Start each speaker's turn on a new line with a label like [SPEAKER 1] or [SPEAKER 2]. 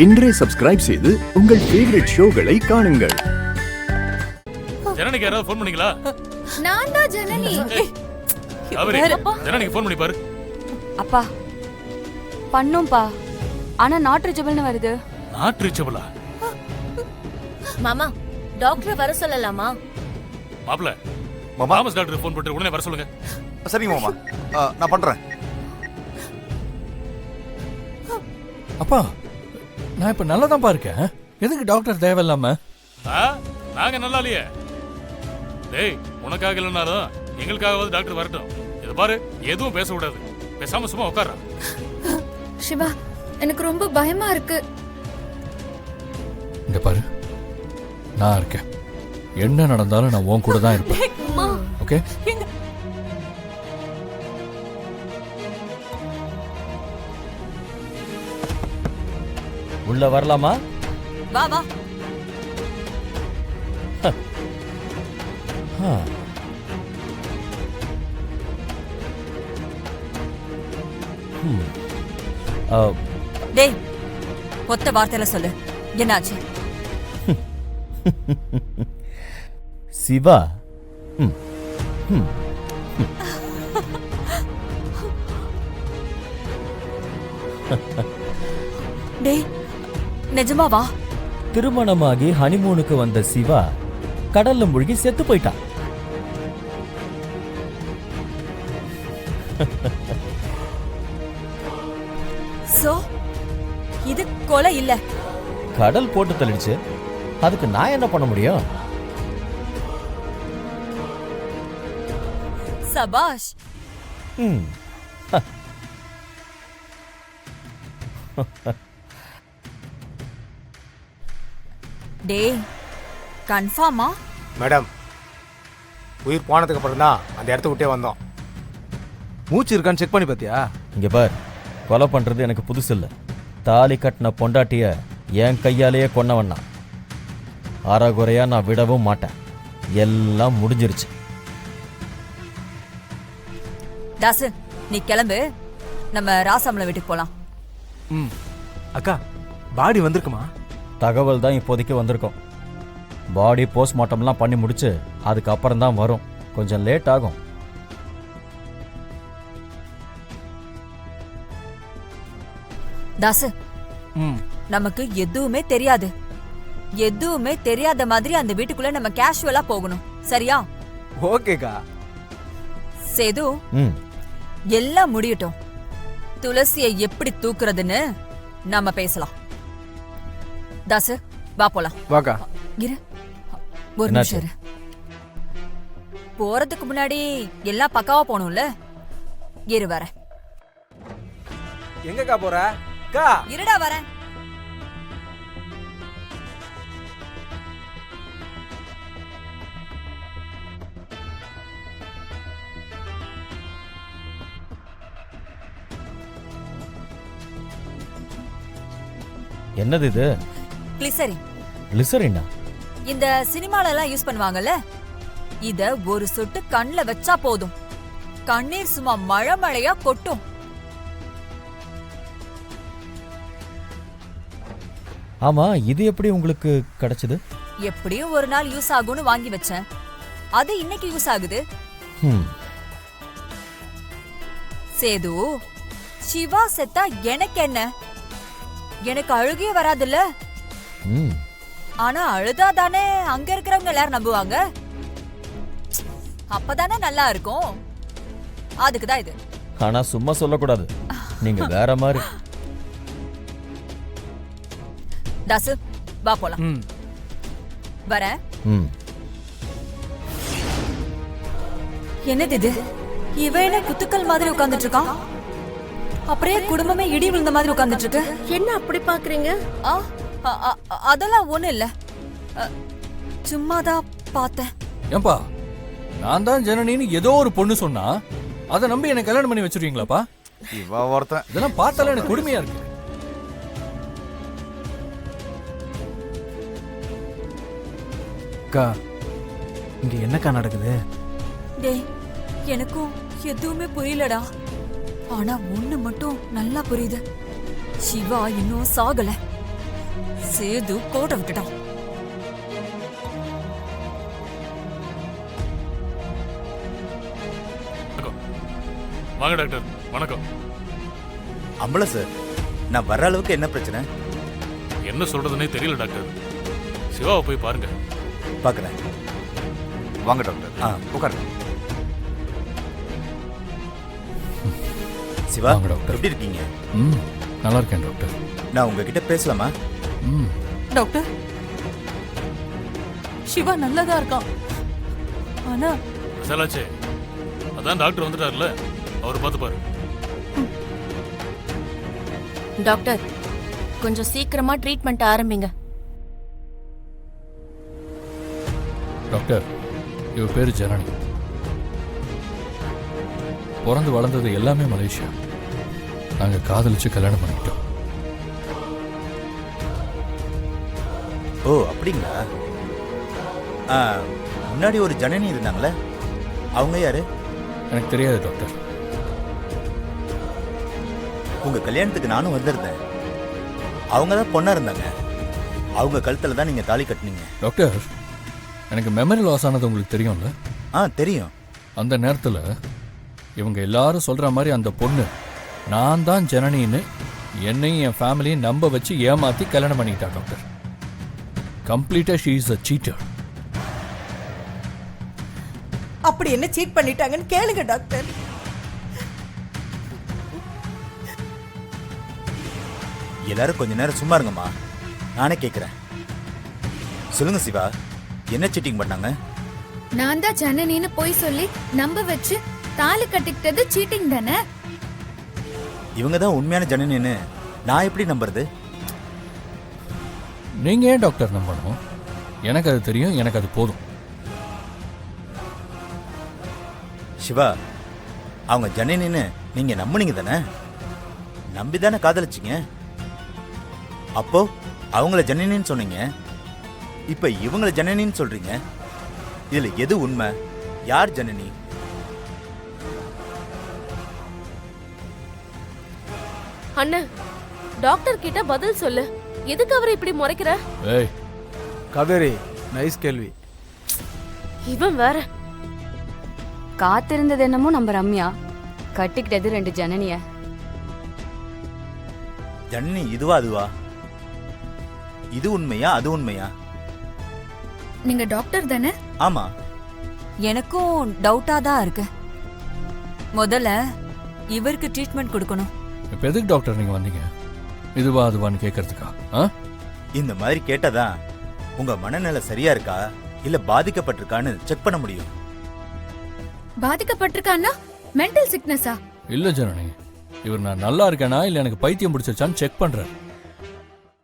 [SPEAKER 1] இன்றே சப்ஸ்கிரைப் செய்து உங்கள் ஃபேவரட் ஷோகளை காணுங்கள்.
[SPEAKER 2] ஜனனிக்கு யாராவது ஃபோன் பண்ணீங்களா?
[SPEAKER 3] நான் தான் ஜனனி.
[SPEAKER 2] அவரே ஜனனிக்கு ஃபோன் பண்ணி பாரு.
[SPEAKER 4] அப்பா பண்ணும்பா, ஆனா நாட் ரீச்சபிள்னு வருது.
[SPEAKER 2] நாட் ரீச்சபிளா?
[SPEAKER 3] மாமா டாக்டர் வர சொல்லலாமா?
[SPEAKER 2] மாப்ள
[SPEAKER 5] மாமா
[SPEAKER 2] தாமஸ் டாக்டர் ஃபோன் பண்ணிட்டு உடனே வர சொல்லுங்க.
[SPEAKER 5] சரிங்க மாமா, நான் பண்றேன்.
[SPEAKER 6] அப்பா நான் இப்ப நல்லதான்ப்பா இருக்கேன். எதுக்கு டாக்டர் தேவையில்லாம?
[SPEAKER 2] நாங்க நல்லா இல்லையே. டேய், உனக்காக இல்லைனாலும் எங்களுக்காகவாது டாக்டர் வரட்டும். இதை பாரு, எதுவும் பேசக்கூடாது. பேசாம சும்மா உட்கார்றா.
[SPEAKER 3] சிவா, எனக்கு ரொம்ப பயமா இருக்கு.
[SPEAKER 6] இங்க பாரு, நான் இருக்கேன். என்ன நடந்தாலும் நான் உன் கூட தான் இருப்பேன். ஓகே?
[SPEAKER 7] உள்ள வரலாமா?
[SPEAKER 4] வா வா. டேய், ஒத்த வார்த்தையில சொல்லு, என்னாச்சு?
[SPEAKER 7] சிவா
[SPEAKER 4] டேய், நிஜமாவா?
[SPEAKER 7] திருமணமாகி ஹனிமூனுக்கு வந்த சிவா கடல்ல மூழ்கி செத்து போயிட்டான்.
[SPEAKER 4] சோ இது கொலை இல்ல.
[SPEAKER 7] கடல் போட்டு தள்ளிடுச்சு, அதுக்கு நான் என்ன பண்ண முடியும்?
[SPEAKER 4] சபாஷ். டேய், கன்ஃபார்மா?
[SPEAKER 8] மேடம், உயிர் போனதுக்கு அப்புறம் தான் அந்த இடத்த விட்டே வந்தோம்.
[SPEAKER 5] மூச்சு இருக்கான்னு செக் பண்ணி பார்த்தியா?
[SPEAKER 7] இங்க பார், கொலை பண்றது எனக்கு புதுசு இல்ல. தாலி கட்டின பொண்டாட்டிய என் கையாலேயே கொன்னவண்ணா. அறகுறையா நான் விடவும் மாட்டேன். எல்லாம் முடிஞ்சிருச்சு.
[SPEAKER 4] தாசு, நீ கிளம்பு, நம்ம ராசாமலை வீட்டுக்கு போலாம்.
[SPEAKER 8] அக்கா, பாடி வந்திருக்குமா?
[SPEAKER 7] தகவல் தான் இப்போதைக்கு வந்திருக்கோம். பாடி போஸ்ட்மார்ட்டம்லாம் பண்ணி முடிச்சு அதுக்கப்புறம் தான் வரும். கொஞ்சம் லேட் ஆகும்.
[SPEAKER 4] தாசு, நமக்கு எதுவுமே தெரியாது. எதுவுமே தெரியாத மாதிரி அந்த வீட்டுக்குள்ள நம்ம கேஷுவலா போகணும், சரியா?
[SPEAKER 8] ஓகேக்கா.
[SPEAKER 4] சேது, எல்லாம் முடியட்டும். துளசியை எப்படி தூக்குறதுன்னு நாம பேசலாம். தாசு, வா போலாம்.
[SPEAKER 8] வாக்கா.
[SPEAKER 4] இரு, ஒரு நிமிஷம் இரு. போறதுக்கு முன்னாடி எல்லாம் பக்காவா போகணும்ல. இரு, வரேன்.
[SPEAKER 8] எங்கக்கா போற? அக்கா,
[SPEAKER 4] இருடா, வரேன்.
[SPEAKER 7] என்னது இது?
[SPEAKER 4] கிளிசரின்.
[SPEAKER 7] கிளிசரினா?
[SPEAKER 4] இந்த சினிமால எல்லாம் யூஸ் பண்ணுவாங்கல்ல, இத ஒரு சொட்டு கண்ணுல வச்சா போதும், கண்ணீர் சும்மா மழை மழையா கொட்டும்.
[SPEAKER 7] ஆமா, இது எப்படி உங்களுக்கு கிடைச்சது?
[SPEAKER 4] எப்படியும் ஒரு நாள் யூஸ் ஆகும்னு வாங்கி வச்சேன். அது இன்னைக்கு யூஸ் ஆகுது. சேது, சிவா செத்தா எனக்கு என்ன? எனக்கு அழுகையே வராதுல்ல. ஆனா அழுதாதானே அங்க இருக்கிறவங்க எல்லாரும் நம்புவாங்க. அப்பதானே நல்லா இருக்கும். அதுக்குதான் இது.
[SPEAKER 7] ஆனா சும்மா சொல்லக்கூடாது, நீங்க வேற மாதிரி.
[SPEAKER 4] தாசு, வா போலாம். வரேன். என்னது இது? இவன் என்ன குத்துக்கள் மாதிரி உட்கார்ந்துட்டு இருக்கான்? அப்படியே குடும்பமே இடி விழுந்த மாதிரி உட்கார்ந்துட்டு இருக்கு.
[SPEAKER 3] என்ன அப்படி பாக்குறீங்க?
[SPEAKER 4] அதெல்லாம் ஒண்ணு இல்ல, சும்மாதான் பார்த்தேன்.
[SPEAKER 6] ஏன்பா, நான் தான் ஜனனின்னு ஏதோ ஒரு பொண்ணு சொன்னா அதை நம்பி என்ன கல்யாணம் பண்ணி வச்சிருக்கீங்களாப்பா?
[SPEAKER 5] இவ ஒருத்தன்.
[SPEAKER 6] இதெல்லாம் பார்த்தாலே எனக்கு கொடுமையா இருக்கு.
[SPEAKER 8] அக்கா, இங்க என்னக்கா நடக்குது?
[SPEAKER 4] டேய், எனக்கும் எதுவுமே புரியலடா. ஆனா ஒண்ணு மட்டும் நல்லா புரியுது, சிவா இன்னும் சாகல. சேது கோட்டை விட்டுட்டான்.
[SPEAKER 2] வணக்கம். வாங்க டாக்டர். வணக்கம்.
[SPEAKER 5] அம்பளை சார், நான் வர்ற அளவுக்கு என்ன பிரச்சனை?
[SPEAKER 2] என்ன சொல்றதுன்னே தெரியல டாக்டர். சிவாவை போய் பாருங்க.
[SPEAKER 5] பார்க்குறேன். வாங்க டாக்டர். உட்காருங்க. சிவா,
[SPEAKER 6] வாங்க டாக்டர்.
[SPEAKER 5] எப்படி இருக்கீங்க?
[SPEAKER 6] நல்லா இருக்கேன் டாக்டர்.
[SPEAKER 5] நான் உங்ககிட்ட பேசலாமா?
[SPEAKER 9] டாக்டர், சிவா நல்லதா இருக்கான். ஆனா
[SPEAKER 2] விசாலாச்சே, அதான் டாக்டர் வந்துட்டார்ல, அவர் பார்த்து பாரு.
[SPEAKER 10] டாக்டர், கொஞ்சம் சீக்கிரமா ட்ரீட்மெண்ட் ஆரம்பிங்க.
[SPEAKER 6] டாக்டர், இவ பேரு ஜனனி. பிறந்து வளர்ந்தது எல்லாமே மலேசியா. நாங்க காதலிச்சு கல்யாணம் பண்ணிக்கிட்டோம்.
[SPEAKER 5] ஓ, அப்படிங்களா? முன்னாடி ஒரு ஜனனி இருந்தாங்களே, அவங்க யாரு?
[SPEAKER 6] எனக்கு தெரியாது டாக்டர்.
[SPEAKER 5] உங்க கல்யாணத்துக்கு நானும் வந்திருந்தேன். அவங்க தான் பொண்ணா இருந்தாங்க. அவங்க கழுத்துல தான் நீங்க தாலி கட்டினீங்க.
[SPEAKER 6] டாக்டர், எனக்கு மெமரி லாஸ் ஆனது உங்களுக்கு தெரியும்ல?
[SPEAKER 5] தெரியும்.
[SPEAKER 6] அந்த நேரத்தில் இவங்க எல்லாரும் சொல்ற மாதிரி அந்த பொண்ணு நான் தான் ஜனனின்னு என்னையும் என் ஃபேமிலியும் நம்ப வச்சு ஏமாத்தி கல்யாணம் பண்ணிக்கிட்டா டாக்டர். கம்ப்ளீட்டா ஷீ இஸ் அ சீட்டர்.
[SPEAKER 9] அப்படி என்ன சீட் பண்ணிட்டாங்கன்னு கேளுங்க டாக்டர்.
[SPEAKER 5] எல்லாரும் கொஞ்ச நேரம் சும்மா இருங்கம்மா, நானே கேட்குறேன். சொல்லுங்க சிவா, என்ன சீட்டிங் பண்ணாங்க?
[SPEAKER 3] நான் தான் ஜனனின்னு போய் சொல்லி நம்ப வச்சு தாலி கட்டிக்கிட்டது சீட்டிங் தானே?
[SPEAKER 5] இவங்க தான் உண்மையான ஜனனின்னு நான் எப்படி நம்புறது?
[SPEAKER 6] நீங்க ஏன் டாக்டர் நம்பணும்? எனக்கு அது தெரியும், எனக்கு அது போதும்.
[SPEAKER 5] சிவா, அவங்க ஜனனின்னு நீங்க நம்புனீங்க தானே? நம்பி தானே காதலிச்சிங்க. அப்போ அவங்கள ஜனனின்னு சொன்னீங்க, இப்ப இவங்கள ஜனனின்னு சொல்றீங்க. இதுல எது உண்மை? யார் ஜனனி?
[SPEAKER 10] அண்ணன், டாக்டர் கிட்ட பதில் சொல்லு. எதுக்கு அவரை இப்படி முறைக்கிற?
[SPEAKER 6] ஏய்
[SPEAKER 8] காவேரி, நைஸ் கேள்வி.
[SPEAKER 10] இவன் வேற.
[SPEAKER 11] காத்திருந்தது என்னமோ நம்ம ரம்யா, கட்டிக்கிட்டது 2 ஜனனிய.
[SPEAKER 5] ஜனனி இதுவா அதுவா? இது உண்மையா அது உண்மையா?
[SPEAKER 3] நீங்க டாக்டர் தானே?
[SPEAKER 5] ஆமா.
[SPEAKER 4] எனக்கும் டவுட்டா தான் இருக்கு. முதல்ல இவருக்கு ட்ரீட்மெண்ட் கொடுக்கணும்.
[SPEAKER 6] இப்போ எதுக்கு டாக்டர் நீங்க வந்தீங்க? இதுவா அதுவான்னு கேட்கறதுக்கா?
[SPEAKER 5] இந்த மாதிரி கேட்டாதான் உங்க மனநிலை சரியா இருக்கா இல்ல பாதிக்கப்பட்டிருக்கான்னு செக் பண்ண முடியும்.
[SPEAKER 3] பாதிக்கப்பட்டிருக்கான்னா மென்டல் சிக்னஸா?
[SPEAKER 6] இல்ல ஜனனி, இவர் நான் நல்லா இருக்கேனா இல்ல எனக்கு பைத்தியம் பிடிச்சிருச்சான்னு செக் பண்றாரு.